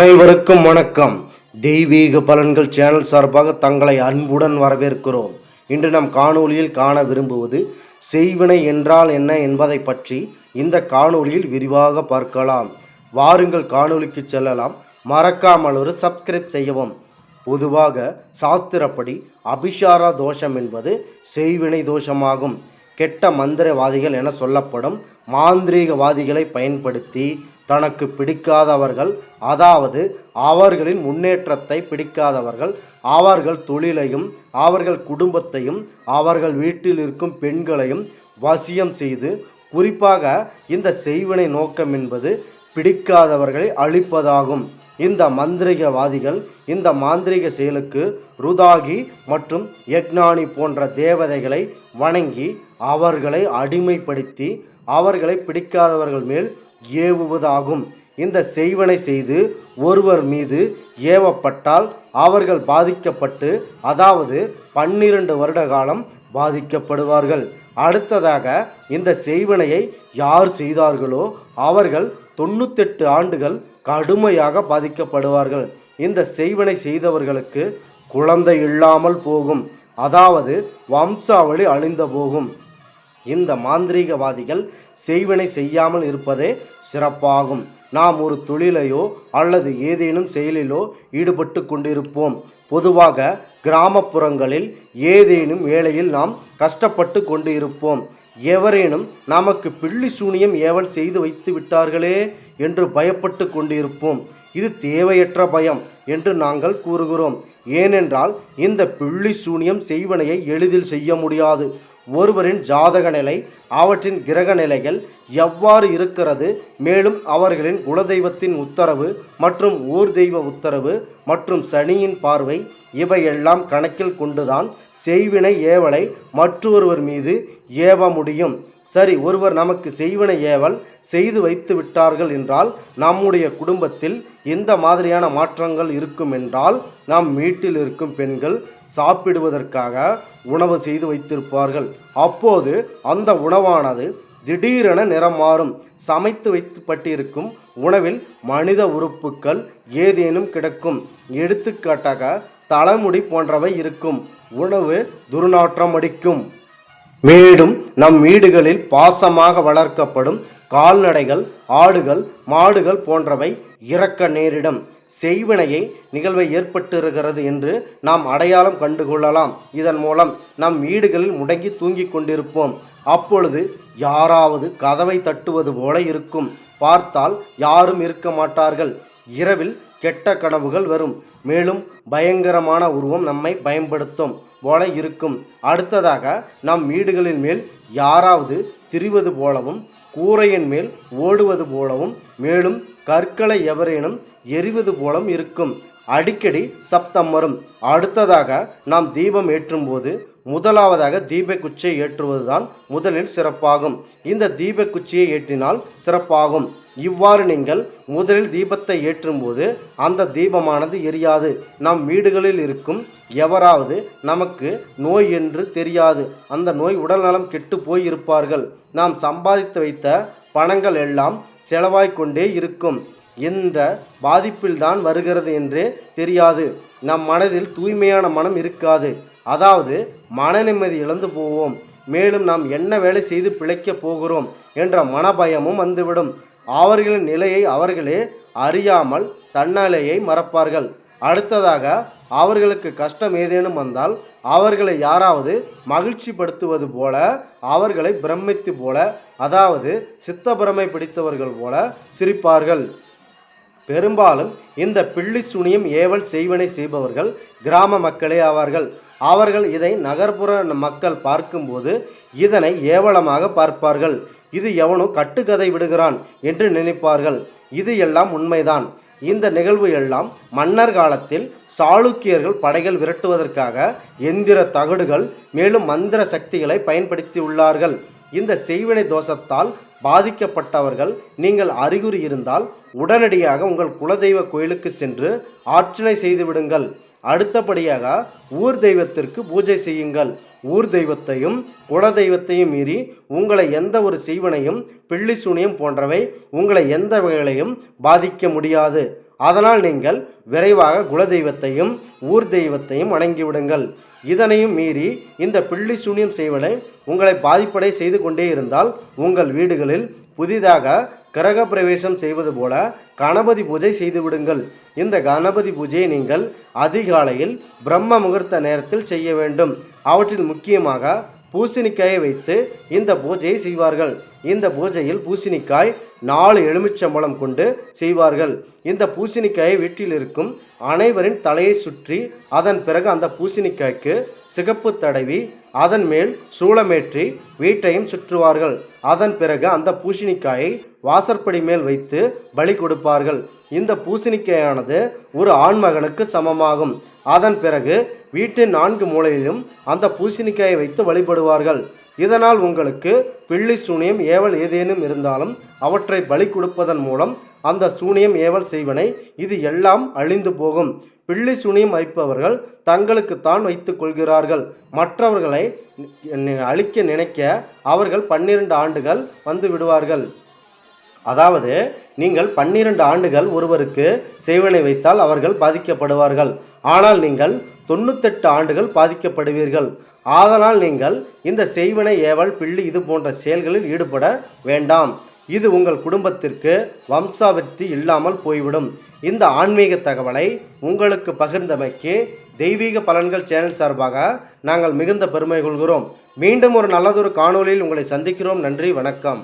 அனைவருக்கும் வணக்கம். தெய்வீக பலன்கள் சேனல் சார்பாக தங்களை அன்புடன் வரவேற்கிறோம். இன்று நம் காணொளியில் காண விரும்புவது செய்வினை என்றால் என்ன என்பதை பற்றி இந்த காணொளியில் விரிவாக பார்க்கலாம். வாருங்கள் காணொளிக்கு செல்லலாம். மறக்காமல் ஒரு சப்ஸ்கிரைப் செய்யவும். பொதுவாக சாஸ்திரப்படி அபிசார தோஷம் என்பது செய்வினை தோஷமாகும். கெட்ட மந்திரவாதிகள் என சொல்லப்படும் மாந்திரீகவாதிகளை பயன்படுத்தி தனக்கு பிடிக்காதவர்கள், அதாவது அவர்களின் முன்னேற்றத்தை பிடிக்காதவர்கள், அவர்கள் தொழிலையும் அவர்கள் குடும்பத்தையும் அவர்கள் வீட்டில் இருக்கும் பெண்களையும் வசியம் செய்து, குறிப்பாக இந்த செய்வினை நோக்கம் என்பது பிடிக்காதவர்களை அழிப்பதாகும். இந்த மந்திரிகவாதிகள் இந்த மாந்திரிக செயலுக்கு ருதாகி மற்றும் யக்ஞானி போன்ற தேவதைகளை வணங்கி அவர்களை அடிமைப்படுத்தி அவர்களை பிடிக்காதவர்கள் மேல் ஏவுவதாகும். இந்த செய்வனை செய்து ஒருவர் மீது ஏவப்பட்டால் அவர்கள் பாதிக்கப்பட்டு, அதாவது 12 வருட காலம் பாதிக்கப்படுவார்கள். அடுத்ததாக இந்த செய்வனையை யார் செய்தார்களோ அவர்கள் 98 ஆண்டுகள் கடுமையாக பாதிக்கப்படுவார்கள். இந்த செய்வனை செய்தவர்களுக்கு குழந்தை இல்லாமல் போகும், அதாவது வம்சாவளி அழிந்து போகும். இந்த மாந்திரீகவாதிகள் செய்வினை செய்யாமல் இருப்பதே சிறப்பாகும். நாம் ஒரு தொழிலையோ அல்லது ஏதேனும் செயலிலோ ஈடுபட்டு கொண்டிருப்போம். பொதுவாக கிராமப்புறங்களில் ஏதேனும் வேளையில் நாம் கஷ்டப்பட்டு கொண்டு இருப்போம். எவரேனும் நமக்கு பில்லி சூனியம் ஏவல் செய்து வைத்து விட்டார்களே என்று பயப்பட்டு கொண்டிருப்போம். இது தேவையற்ற பயம் என்று நாங்கள் கூறுகிறோம். ஏனென்றால் இந்த பில்லி சூனியம் செய்வனையை எளிதில் செய்ய முடியாது. ஒருவரின் ஜாதக நிலை, அவற்றின் கிரக நிலைகள் எவ்வாறு இருக்கிறது, மேலும் அவர்களின் குலதெய்வத்தின் உத்தரவு மற்றும் ஊர் தெய்வ உத்தரவு மற்றும் சனியின் பார்வை, இவையெல்லாம் கணக்கில் கொண்டுதான் செய்வினை ஏவலை மற்றொருவர் மீது ஏவ முடியும். சரி, ஒருவர் நமக்கு செய்வினை ஏவல் செய்து வைத்து விட்டார்கள் என்றால் நம்முடைய குடும்பத்தில் இந்த மாதிரியான மாற்றங்கள் இருக்கும் என்றால் நம் வீட்டில் இருக்கும் பெண்கள் சாப்பிடுவதற்காக உணவு செய்து வைத்திருப்பார்கள். அப்போது அந்த உணவானது திடீரென நிறம் மாறும். சமைத்து வைக்கப்பட்டிருக்கும் உணவில் மனித உறுப்புக்கள் ஏதேனும் கிடக்கும். எடுத்துக்காட்டாக தலைமுடி போன்றவை இருக்கும். உணவு துர்நாற்றம் அடிக்கும். மேலும் நம் வீடுகளில் பாசமாக வளர்க்கப்படும் கால்நடைகள், ஆடுகள், மாடுகள் போன்றவை இறக்க நேரிடும். செய்வினையை நிகழ்வை ஏற்பட்டிருக்கிறது என்று நாம் அடையாளம் கண்டுகொள்ளலாம். இதன் மூலம் நம் வீடுகளில் முடங்கி தூங்கிக் கொண்டிருப்போம். அப்பொழுது யாராவது கதவை தட்டுவது போல இருக்கும். பார்த்தால் யாரும் இருக்க மாட்டார்கள். இரவில் கெட்ட கனவுகள் வரும். மேலும் பயங்கரமான உருவம் நம்மை பயன்படுத்தும் போல இருக்கும். அடுத்ததாக நம் வீடுகளின் மேல் யாராவது திரிவது போலவும், கூரையின் மேல் ஓடுவது போலவும், மேலும் கற்களை எவரேனும் எரிவது போலும் இருக்கும். அடிக்கடி சப்தம் வரும். அடுத்ததாக நாம் தீபம் ஏற்றும் போது முதலாவதாக தீபக்குச்சியை ஏற்றுவதுதான் முதலில் சிறப்பாகும். இந்த தீபக்குச்சியை ஏற்றினால் சிறப்பாகும். இவ்வாறு நீங்கள் முதலில் தீபத்தை ஏற்றும்போது அந்த தீபமானது எரியாது. நம் வீடுகளில் இருக்கும் எவராவது நமக்கு நோய் என்று தெரியாது. அந்த நோய் உடல்நலம் கெட்டு போயிருப்பார்கள். நாம் சம்பாதித்து வைத்த பணங்கள் எல்லாம் செலவாய்க்கொண்டே இருக்கும். என்ற பாதிப்பில்தான் வருகிறது என்றே தெரியாது. நம் மனதில் தூய்மையான மனம் இருக்காது. அதாவது மன நிம்மதி இழந்து போவோம். மேலும் நாம் என்ன வேலை செய்து பிழைக்கப் போகிறோம் என்ற மனபயமும் வந்துவிடும். அவர்களின் நிலையை அவர்களே அறியாமல் தன்னாலேயே மறப்பார்கள். அடுத்ததாக அவர்களுக்கு கஷ்டம் ஏதேனும் வந்தால் அவர்களை யாராவது மகிழ்ச்சிப்படுத்துவது போல, அவர்களை பிரமித்து போல, அதாவது சித்தப்பிரமை பிடித்தவர்கள் போல சிரிப்பார்கள். பெரும்பாலும் இந்த பில்லி சூனியம் ஏவல் செய்வனை செய்பவர்கள் கிராம மக்களே ஆவார்கள். அவர்கள் இதை நகர்ப்புற மக்கள் பார்க்கும்போது இதனை ஏவலமாக பார்ப்பார்கள். இது எவனோ கட்டுக்கதை விடுகிறான் என்று நினைப்பார்கள். இது எல்லாம் உண்மைதான். இந்த நிகழ்வு எல்லாம் மன்னர் காலத்தில் சாளுக்கியர்கள் படைகள் விரட்டுவதற்காக எந்திர தகடுகள் மேலும் மந்திர சக்திகளை பயன்படுத்தி உள்ளார்கள். இந்த செய்வினை தோஷத்தால் பாதிக்கப்பட்டவர்கள் நீங்கள் அறிகுறி இருந்தால் உடனடியாக உங்கள் குலதெய்வ கோயிலுக்கு சென்று ஆர்ச்சனை செய்து விடுங்கள். அடுத்தபடியாக ஊர் தெய்வத்திற்கு பூஜை செய்யுங்கள். ஊர் தெய்வத்தையும் குலதெய்வத்தையும் மீறி உங்களை எந்த ஒரு செய்வனையும் பில்லி சூனியம் போன்றவை உங்களை எந்த வகையிலையும் பாதிக்க முடியாது. அதனால் நீங்கள் விரைவாக குலதெய்வத்தையும் ஊர் தெய்வத்தையும் வணங்கிவிடுங்கள். இதனையும் மீறி இந்த பில்லி சூனியம் செய்வனை உங்களை பாதிப்படை செய்து கொண்டே இருந்தால் உங்கள் வீடுகளில் புதிதாக கிரக பிரவேசம் செய்வது போல கணபதி பூஜை செய்து விடுங்கள். இந்த கணபதி பூஜையை நீங்கள் அதிகாலையில் பிரம்ம முகூர்த்த நேரத்தில் செய்ய வேண்டும். அவற்றில் முக்கியமாக பூசணிக்காயை வைத்து இந்த பூஜையை செய்வார்கள். இந்த பூஜையில் பூசணிக்காய் 4 எலுமிச்சம்பழம் கொண்டு செய்வார்கள். இந்த பூசணிக்காயை வீட்டில் இருக்கும் அனைவரின் தலையை சுற்றி அதன் பிறகு அந்த பூசணிக்காய்க்கு சிகப்பு தடவி அதன் மேல் சூளமேற்றி வீட்டையும் சுற்றுவார்கள். அதன் பிறகு அந்த பூசணிக்காயை வாசற்படி மேல் வைத்து பலி கொடுப்பார்கள். இந்த பூசணிக்காயானது ஒரு ஆண்மகனுக்கு சமமாகும். அதன் பிறகு வீட்டின் 4 மூலையிலும் அந்த பூசணிக்காயை வைத்து வழிபடுவார்கள். இதனால் உங்களுக்கு பில்லி சூனியம் ஏவல் ஏதேனும் இருந்தாலும் அவற்றை பலி கொடுப்பதன் மூலம் அந்த சூனியம் ஏவல் செய்வனை இது எல்லாம் அழிந்து போகும். பில்லி சூனியம் வைப்பவர்கள் தங்களுக்குத்தான் வைத்து கொள்கிறார்கள். மற்றவர்களை அழிக்க நினைக்க அவர்கள் 12 ஆண்டுகள் வந்து விடுவார்கள். அதாவது நீங்கள் 12 ஆண்டுகள் ஒருவருக்கு செய்வனை வைத்தால் அவர்கள் பாதிக்கப்படுவார்கள். ஆனால் நீங்கள் 98 ஆண்டுகள் பாதிக்கப்படுவீர்கள். ஆதலால் நீங்கள் இந்த செய்வனை ஏவல் பில்லி இது போன்ற செயல்களில் ஈடுபட வேண்டாம். இது உங்கள் குடும்பத்திற்கு வம்சாவிருத்தி இல்லாமல் போய்விடும். இந்த ஆன்மீக தகவலை உங்களுக்கு பகிர்ந்தமைக்கு தெய்வீக பலன்கள் சேனல் சார்பாக நாங்கள் மிகுந்த பெருமை கொள்கிறோம். மீண்டும் ஒரு நல்லதொரு காணொளியில் உங்களை சந்திக்கிறோம். நன்றி, வணக்கம்.